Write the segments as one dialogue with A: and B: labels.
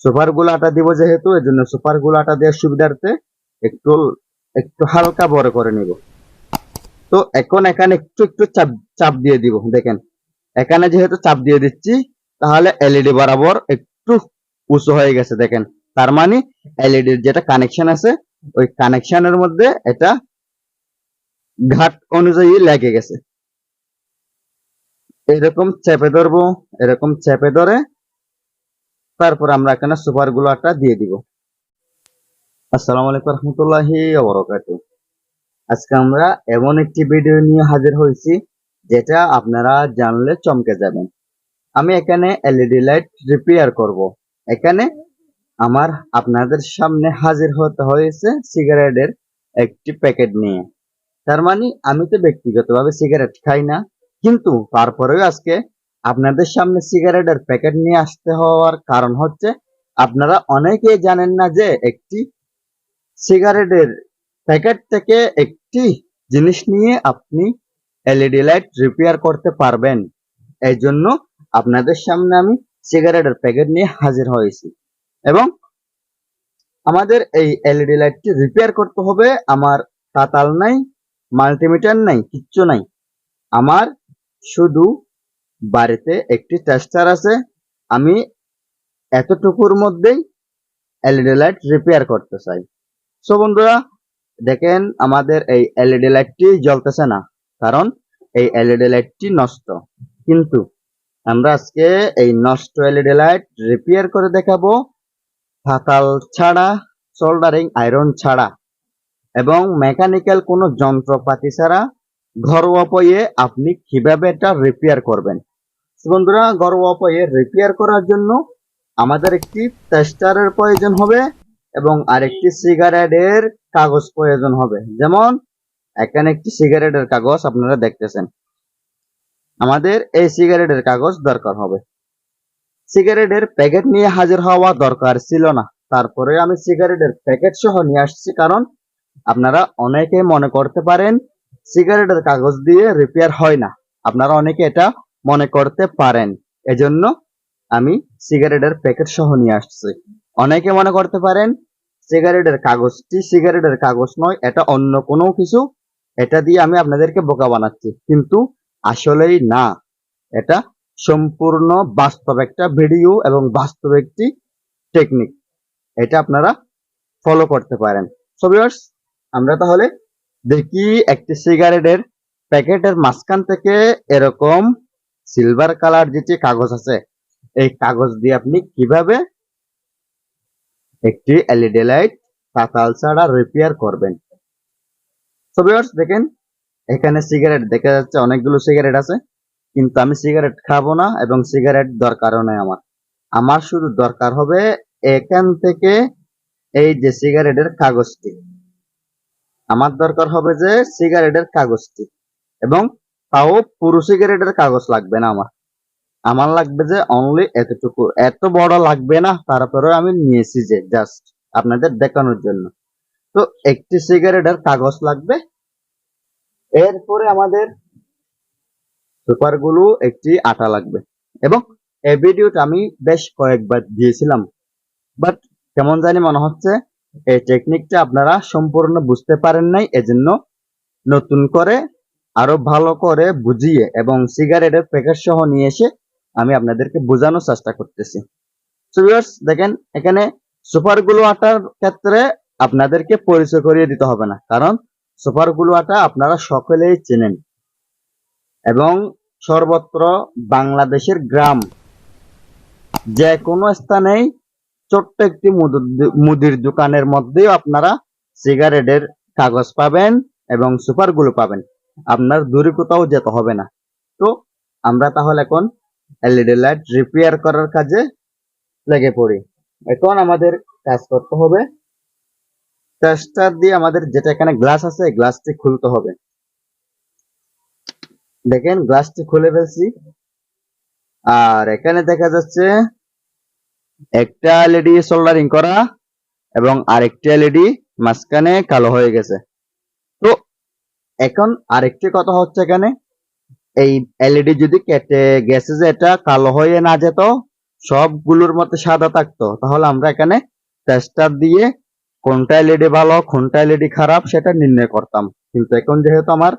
A: Super গুলো আটা দিব যেহেতু, এই জন্য সুপার গুলো আটা দেওয়ার সুবিধার্থে একটু একটু হালকা বড় করে নিব। তো এখন এখানে একটু একটু চাপ চাপ দিয়ে দিব। দেখেন এখানে যেহেতু চাপ দিয়ে দিচ্ছি, তাহলে এলইডি বরাবর একটু উঁচু হয়ে গেছে। দেখেন তার মানে এলইডির যেটা কানেকশন আছে, ওই কানেকশনের মধ্যে এটা ঘাট অনুযায়ী লেগে গেছে। এরকম চেপে ধরবো, এরকম চেপে ধরে তারপর আমরা এখানে সুপার গুলাটা দিয়ে দিব। আসসালামু আলাইকুম রহমতুল্লাহি ওয়া বারাকাতুহু। আজকে আমরা এমন একটি ভিডিও নিয়ে হাজির হয়েছি যেটা আপনারা জানলে চমকে যাবেন। আমি এখানে এলইডি লাইট রিপেয়ার করব। এখানে আমার আপনাদের সামনে হাজির হতে হয়েছে সিগারেটের একটি প্যাকেট নিয়ে। তার মানে আমি তো ব্যক্তিগতভাবে সিগারেট খাই না, কিন্তু তারপরেও আজকে আপনাদের সামনে সিগারেটের প্যাকেট নিয়ে আসতে হওয়ার কারণ হচ্ছে, আপনারা অনেকেই জানেন না যে একটি সিগারেটের প্যাকেট থেকে একটি জিনিস নিয়ে আপনি এলইডি লাইট রিপেয়ার করতে পারবেন। এই জন্য আপনাদের সামনে আমি সিগারেটের প্যাকেট নিয়ে হাজির হয়েছি। এবং আমাদের এই এলইডি লাইটটি রিপেয়ার করতে হবে। আমার তাতাল নাই, মাল্টিমিটার নাই, কিচ্ছু নাই। আমার শুধু বাড়িতে একটি টেস্টার আছে। আমি এতটুকুর মধ্যেই এলইডি লাইট রিপেয়ার করতে চাই। সো বন্ধুরা, দেখেন আমাদের এই এলইডি লাইটটি জ্বলতেছে না, কারণ এই এলইডি লাইটটি নষ্ট। কিন্তু আমরা আজকে এই নষ্ট এলইডি লাইট রিপেয়ার করে দেখাবো, হাতাল ছাড়া, সোল্ডারিং আয়রন ছাড়া এবং মেকানিক্যাল কোনো যন্ত্রপাতি ছাড়া ঘরোয়া উপায়ে আপনি কিভাবে এটা রিপেয়ার করবেন। বন্ধুরা, ঘরোয়া উপায়ে রিপেয়ার করার জন্য আমাদের একটি টেস্টারের প্রয়োজন হবে এবং আরেকটি সিগারেটের কাগজ প্রয়োজন হবে। যেমন এখানে একটি সিগারেটের কাগজ আপনারা দেখতেছেন, আমাদের এই সিগারেটের কাগজ দরকার হবে। সিগারেটের প্যাকেট নিয়ে হাজির হওয়া দরকার ছিল না, তারপরে আমি সিগারেটের প্যাকেট সহ নিয়ে আসছি, কারণ আপনারা অনেকে মনে করতে পারেন সিগারেটের কাগজ দিয়ে রিপেয়ার হয় না। আপনারা অনেকে এটা মনে করতে পারেন, এজন্য আমি সিগারেটের প্যাকেট সহ নিয়ে আসছি। অনেকে মনে করতে পারেন সিগারেটের কাগজটি সিগারেটের কাগজ নয়, এটা অন্য কোনো কিছু, এটা দিয়ে আমি আপনাদেরকে বোকা বানাচ্ছি। কিন্তু আসলেই না, এটা সম্পূর্ণ বাস্তব একটা ভিডিও এবং বাস্তব একটি টেকনিক। এটা আপনারা ফলো করতে পারেন। সো ভিউয়ার্স, আমরা তাহলে দেখি একটি সিগারেটের প্যাকেটের মাঝখান থেকে এরকম সিলভার কালার যেটি কাগজ আছে, এই কাগজ দিয়ে আপনি কিভাবে একটি এলইডি লাইট তাতাল ছাড়া রিপেয়ার করবেন। সো ভিউয়ার্স, দেখেন এখানে সিগারেট দেখা যাচ্ছে, অনেকগুলো সিগারেট আছে, কিন্তু আমি সিগারেট খাবো না এবং সিগারেট দরকারও নেই। আমার শুধু দরকার হবে এখান থেকে এই যে সিগারেটের কাগজটি। আমার দরকার হবে যে সিগারেটের কাগজটি, এবং তাও পুরো সিগারেটের কাগজ লাগবে না। আমার লাগবে যে অনলি এতটুকু, এত বড় লাগবে না। তারপরে আমি নিয়েছি যে জাস্ট আপনাদের দেখানোর জন্য। তো একটি সিগারেটের কাগজ লাগবে। এরপরে আমাদের সুপার গ্লু, একটি আটা লাগবে। এবং এই ভিডিওটা আমি বেশ কয়েকবার দিয়েছিলাম, বাট কেমন জানি মনে হচ্ছে এই টেকনিকটা আপনারা সম্পূর্ণ বুঝতে পারেন নাই। এজন্য নতুন করে আরো ভালো করে বুঝিয়ে এবং সিগারেটের প্যাকেট সহ নিয়ে এসে আমি আপনাদেরকে বোঝানোর চেষ্টা করতেছি। সো ভিউয়ার্স, দেখেন এখানে সুপার গ্লু আটার ক্ষেত্রে আপনাদেরকে পরিচয় করিয়ে দিতে হবে না, কারণ সুপার গ্লু আটা আপনারা সকলেই চেনেন এবং সর্বত্র বাংলাদেশের গ্রাম যে কোনো স্থানেই ছোট্ট একটি মুদির দোকানের মধ্যেও আপনারা সিগারেটের কাগজ পাবেন এবং সুপার গ্লু পাবেন। আপনার দূরে কোথাও যেতে হবে না। তো আমরা তাহলে এখন এলইডি লাইট রিপেয়ার করার কাজে লেগে পড়ি। এখন আমাদের কাজ করতে হবে, টেস্টার দিয়ে আমাদের যেটা এখানে গ্লাস আছে, গ্লাসটি খুলতে হবে। দেখেন গ্লাসটি খুলে ফেলছি, আর এখানে দেখা যাচ্ছে একটা এলইডি সোল্ডারিং করা এবং আরেকটি এলইডি মাঝখানে কালো হয়ে গেছে। তো এখন আরেকটি কথা হচ্ছে, এখানে এই এলইডি যদি কেটে গেছে যে এটা কালো হয়ে না যেত, তাহলে আমরা কি করব, এই এলইডি সবগুলোর মধ্যে সাদা থাকতো, তাহলে আমরা এখানে টেস্টার দিয়ে কোনটা এলইডি ভালো কোনটা এলইডি খারাপ সেটা নির্ণয় করতাম। কিন্তু এখন যেহেতু আমার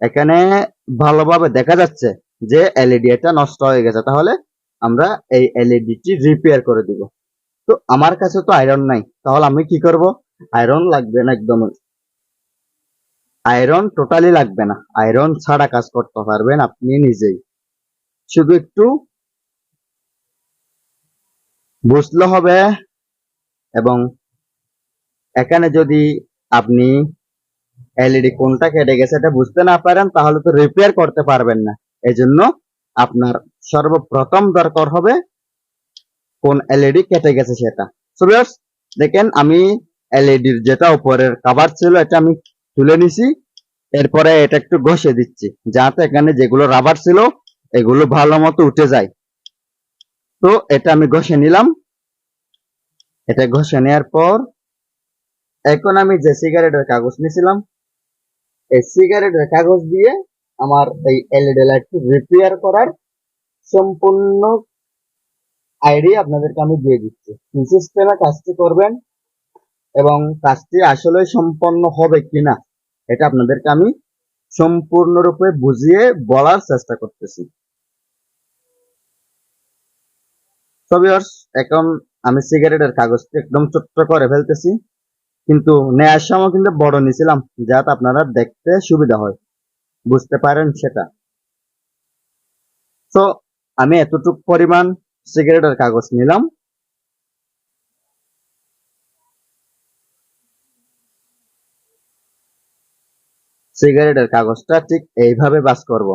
A: এখানে ভালোভাবে দেখা যাচ্ছে যে এলইডি এটা নষ্ট হয়ে গেছে, তাহলে আমরা এই এলইডিটি রিপেয়ার করে দিব। তো আমার কাছে তো আয়রন নাই, তাহলে আমি কি করব? আয়রন লাগবে না, একদম আয়রন টোটালি লাগবে না, আয়রন ছাড়া কাজ করতে পারবেন আপনি নিজেই। শুধু একটু বুঝলে হবে। এবং এখানে যদি আপনি এলইডি কোনটা কেটে গেছে এটা বুঝতে না পারেন, তাহলে তো রিপেয়ার করতে পারবেন না। এজন্য আপনার সর্বপ্রথম দরকার হবে কোন এলইডি কেটে গেছে সেটা। সো ভিউয়ার্স, দেখেন আমি এলইডির যেটা উপরের কভার ছিল এটা আমি তুলে নিছি। এরপরে এটা একটু ঘষে দিচ্ছি যাতে এখানে যেগুলো রাবার ছিল এগুলো ভালো মতো উঠে যায়। তো এটা আমি ঘষে নিলাম। এটা ঘষে নেওয়ার পর এখন আমি যে সিগারেটের কাগজ নিয়েছিলাম এই সিগারেটের কাগজ দিয়ে আমার এই এলইডি লাইটটি রিপেয়ার করার সম্পূর্ণ আইডিয়া আপনাদেরকে আমি দিয়ে দিচ্ছি। কি সিস্টেমে কাজটি করবেন এবং কাজটি আসলে সম্পন্ন হবে কিনা এটা আপনাদেরকে আমি সম্পূর্ণরূপে বুঝিয়ে বলার চেষ্টা করতেছি। তো ভিউয়ার্স, এখন আমি সিগারেটের কাগজটি একদম ছোট্ট করে ফেলতেছি, কিন্তু নেয়ার সময় কিন্তু বড় নিয়েছিলাম যাতে আপনারা দেখতে সুবিধা হয়, বুঝতে পারেন সেটা। তো আমি এতটুক পরিমাণ সিগারেটের কাগজ নিলাম। সিগারেটের কাগজটা ঠিক এইভাবে বাস করব,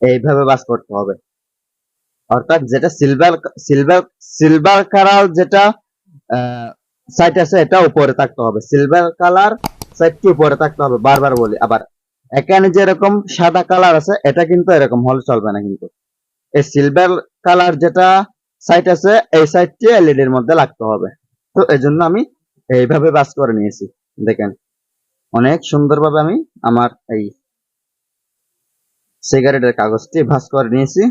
A: এইভাবে বাস করতে হবে। অর্থাৎ যেটা সিলভার সিলভার সিলভার কালার যেটা সাইট আছে এটা উপরে থাকতে হবে, সিলভার কালার সাইটটি উপরে থাকতে হবে। বারবার বলি আবার, এখানে যেরকম সাদা কালার আছে এটা কিন্তু এরকম হলে চলবে না, কিন্তু এই সিলভার কালার যেটা সাইট আছে এই সাইটটি এলইডি এর মধ্যে লাগতে হবে। তো এই জন্য আমি এইভাবে বাস করে নিয়েছি। দেখেন অনেক সুন্দরভাবে আমি আমার এই সিগারেটের কাগজটি ভাঁজ করে নিয়েছি।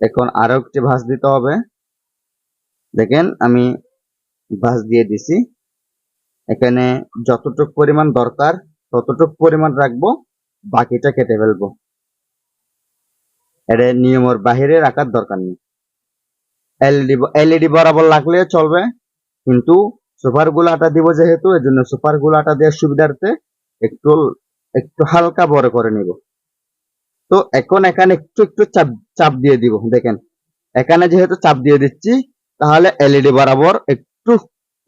A: এখন আরো একটি ভাঁজ দিতে হবে। দেখেন আমি ভাঁজ দিয়ে দিছি। এখানে যতটুকু পরিমাণ দরকার ততটুকু পরিমাণ রাখবো, বাকিটা কেটে ফেলবো। এটা নিয়মের বাহিরে রাখার দরকার নেই। এলইডি বরাবর লাগলে চলবে, কিন্তু সুপার গুলাটা দিব যেহেতু এই জন্য সুপার গুলাটা দেওয়ার সুবিধার্থে একটু একটু হালকা বড় করে নিব। তো এখন এখানে একটু একটু চাপ চাপ দিয়ে দিব। দেখেন এখানে যেহেতু চাপ দিয়ে দিচ্ছি তাহলে এলইডি বরাবর একটু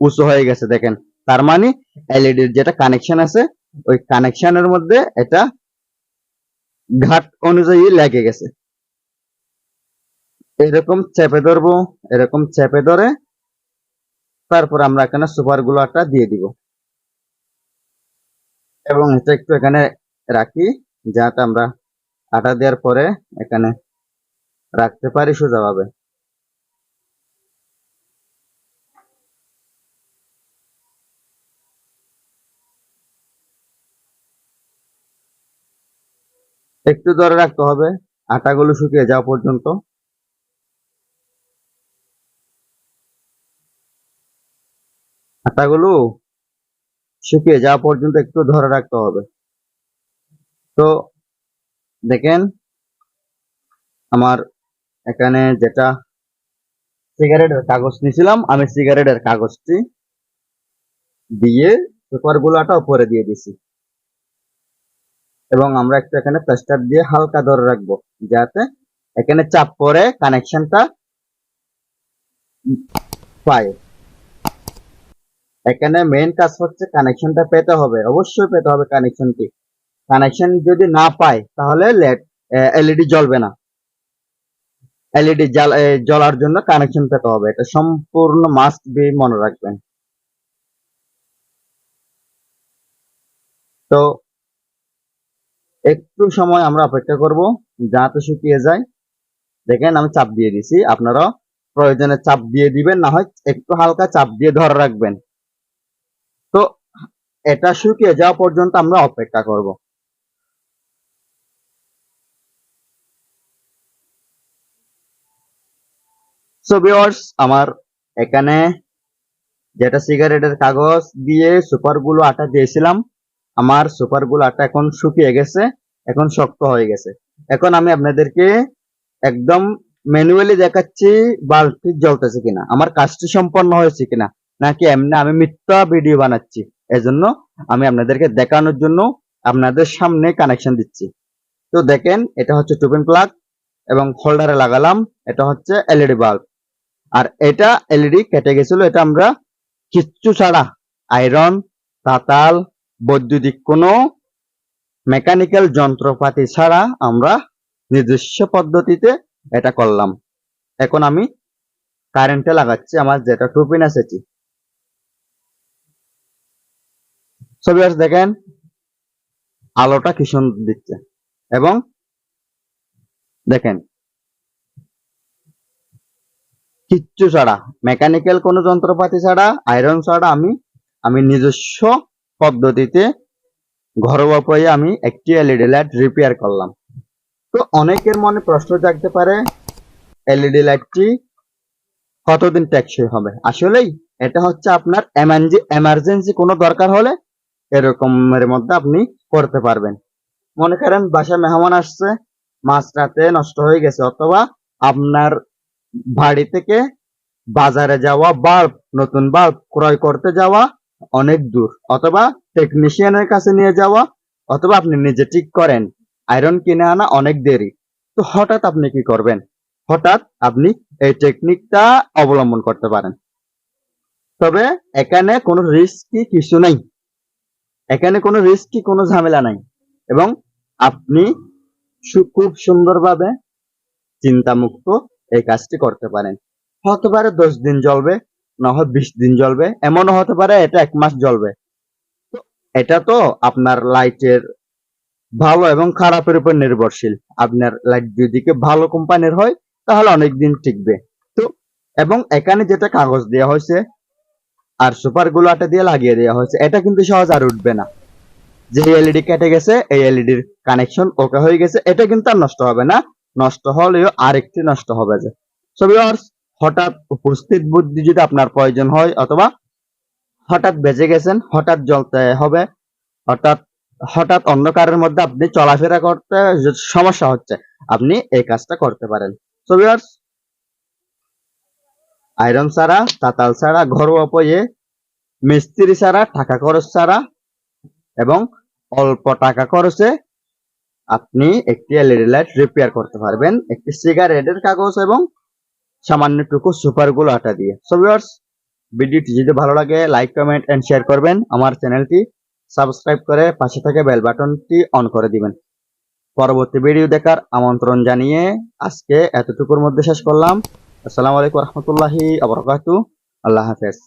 A: উঁচু হয়ে গেছে। দেখেন তার মানে এলইডির যেটা কানেকশন আছে ওই কানেকশনের মধ্যে এটা ঘাট অনুযায়ী লেগে গেছে। এরকম চেপে ধরবো, এরকম চেপে ধরে তারপর আমরা এখানে সুপার গুলাটা দিয়ে দিব এবং এটা একটু এখানে রাখি যাতে আমরা আটা দেওয়ার পরে এখানে রাখতে পারি সোজাভাবে। একটু ধরে রাখতে হবে আটাগুলো শুকিয়ে যাওয়া পর্যন্ত। আটাগুলো শুকিয়ে যাওয়া পর্যন্ত একটু ধরে রাখতে হবে। তো দেখেন আমার এখানে যেটা সিগারেটের কাগজ নিয়েছিলাম আমি সিগারেটের কাগজটি দিয়ে সুপার গুলাটা উপরে দিয়ে দিছি এবং আমরা একটু এখানে প্লাস্টার দিয়ে হালকা ধরে রাখবো যাতে এখানে চাপ পরে কানেকশনটা পায়। এখানে মেইন কাজ হচ্ছে কানেকশনটা পেতে হবে, অবশ্যই পেতে হবে কানেকশনটি। কানেকশন যদি না পায় তাহলে এলইডি জ্বলবে না। এলইডি জ্বলার জন্য কানেকশন পেতে হবে, এটা সম্পূর্ণ মাস্ট বি, মনে রাখবেন। তো একটু সময় আমরা অপেক্ষা করব যাতে শুকিয়ে যায়। দেখেন আমি চাপ দিয়ে দিছি, আপনারা প্রয়োজনে চাপ দিয়ে দিবেন, না হয় একটু হালকা চাপ দিয়ে ধরে রাখবেন। তো এটা শুকিয়ে যাওয়া পর্যন্ত আমরা অপেক্ষা করব। সো ভিউয়ার্স, আমার এখানে যেটা সিগারেটের কাগজ দিয়ে সুপার গুলো আটা দিয়েছিলাম, আমার সুপার গুলো আটা এখন শুকিয়ে গেছে, এখন শক্ত হয়ে গেছে। এখন আমি আপনাদেরকে একদম ম্যানুয়ালি দেখাচ্ছি বাল্বটি জ্বলতেছে কিনা, আমার কাজটি সম্পন্ন হয়েছে কিনা, নাকি এমনি আমি মিথ্যা ভিডিও বানাচ্ছি। এজন্য আমি আপনাদেরকে দেখানোর জন্য আপনাদের সামনে কানেকশন দিচ্ছি। তো দেখেন, এটা হচ্ছে টুপিন প্লাগ এবং হোল্ডারে লাগালাম, এটা হচ্ছে এলইডি বাল্ব। আর এটা এলইডি কেটে গেছিল, এটা আমরা কিচ্ছু ছাড়া, আয়রন, তাতাল, বৈদ্যুতিক কোনো মেকানিক্যাল যন্ত্রপাতি ছাড়া আমরা নিজস্ব পদ্ধতিতে এটা করলাম। এখন আমি কারেন্টে লাগাচ্ছি আমার যেটা টুপিন এসেছি। ছবি দেখেন আলোটা কি সুন্দর দিচ্ছে, এবং দেখেন কিচ্ছু ছাড়া, মেকানিক্যাল কোনো যন্ত্রপাতি ছাড়া, আয়রন ছাড়া আমি নিজস্ব পদ্ধতিতে ঘরোয়া উপায়ে আমি একটি এলইডি লাইট রিপেয়ার করলাম। তো অনেকের মনে প্রশ্ন জাগতে পারে, এলইডি লাইটটি কতদিন টেকসই হবে? আসলেই এটা হচ্ছে আপনার এমার্জেন্সি কোনো দরকার হলে এরকমের মধ্যে আপনি করতে পারবেন। মনে করেন বাসায় মেহমান আসছে, মাঝরাতে নষ্ট হয়ে গেছে, অথবা আপনার বাড়ি থেকে বাজারে যাওয়া বাল্ব, নতুন বাল্ব ক্রয় করতে যাওয়া অনেক দূর, অথবা টেকনিশিয়ানের কাছে নিয়ে যাওয়া, অথবা আপনি নিজে ঠিক করেন, আয়রন কিনে আনা অনেক দেরি। তো হঠাৎ আপনি কি করবেন? হঠাৎ আপনি এই টেকনিকটা অবলম্বন করতে পারেন। তবে এখানে কোনো রিস্কি কিছু নেই, এখানে কোনো রিস্কি কোনো ঝামেলা নাই, এবং আপনি খুব সুন্দরভাবে চিন্তামুক্ত এই কাজটি করতে পারেন। হতে পারে 10 দিন জ্বলবে, না হয় 20 দিন জ্বলবে, এমনও হতে পারে এটা 1 মাস জ্বলবে। তো এটা তো আপনার লাইটের ভালো এবং খারাপের উপর নির্ভরশীল। আপনার লাইট যদি ভালো কোম্পানির হয় তাহলে অনেক দিন টিকবে। তো এবং এখানে যেটা কাগজ দেওয়া হয়েছে আর সুপার গুলো আটা দিয়ে লাগিয়ে দেওয়া হয়েছে, এটা কিন্তু সহজ আর উঠবে না। যে এলইডি কেটে গেছে, এই এলইডির কানেকশন ওকে হয়ে গেছে, এটা কিন্তু আর নষ্ট হবে না, নষ্ট হলেও আরেকটি নষ্ট হবে। যে সো ভিউয়ার্স, হঠাৎ উপস্থিত বুদ্ধি যদি আপনার প্রয়োজন হয়, অথবা হঠাৎ বেজে গেছেন, হঠাৎ জ্বলতে হবে, হঠাৎ হঠাৎ অন্ধকারের মধ্যে আপনি চলাফেরা করতে সমস্যা হচ্ছে, আপনি এই কাজটা করতে পারেন। সো ভিউয়ার্স, আয়রন ছাড়া, তাতাল ছাড়া, ঘরোয়া উপায়ে, মিস্ত্রি ছাড়া, টাকা খরচ ছাড়া, এবং অল্প টাকা খরচে আপনি একটি এলইডি লাইট রিপেয়ার করতে পারবেন, একটি সিগারেটের কাগজ এবং সামান্যটুকু সুপার গুলো আটা দিয়ে। সো ভিউয়ার্স, ভিডিওটি যদি ভালো লাগে লাইক, কমেন্ট এন্ড শেয়ার করবেন। আমার চ্যানেলটি সাবস্ক্রাইব করে পাশে থাকা বেল বাটনটি অন করে দিবেন। পরবর্তী ভিডিও দেখার আমন্ত্রণ জানিয়ে আজকে এতটুকুর মধ্যে শেষ করলাম। আসসালামু আলাইকুম রহমতুল্লাহি ওয়া বারাকাতুহু। আল্লাহ হাফেজ।